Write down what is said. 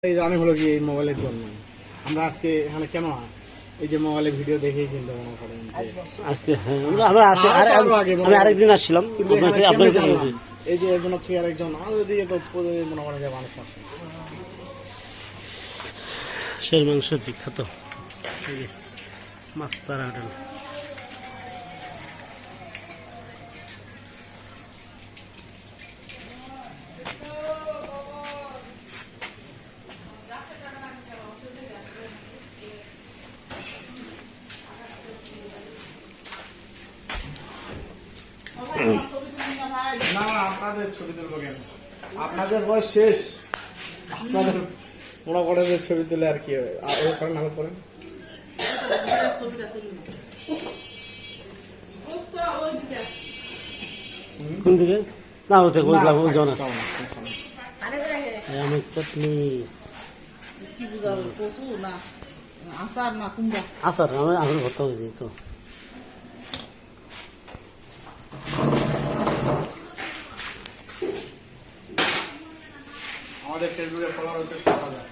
এই জানি হলো কি এই মোবাইলের জন্য আমরা আজকে এখানে কেন এই যে মোবাইলে ভিডিও দেখেই কিন্তু মনে করেন আজকে আমরা আমি আরেকদিন আসছিলাম আপনার এই যে একজন হচ্ছে আরেকজন আমাদের দিকে তো মনে করেন যে মানুষ আছে শের মাংসের বিখ্যাত মাস্তারা হোটেল। না আপনাদের ছবি তুলবো কেন আপনাদের বয়স শেষ আপনাদের মনে করেন যে ছবি তুলে আর কি হবে করেন নামে করেন কোন দিকে না ওতে বুঝলাম বুঝো না আমি চাটনি আসার আমি ভর্তা হয়েছি তো আমাদের ফেসবুকে ফলোয়ার হচ্ছে 7,000।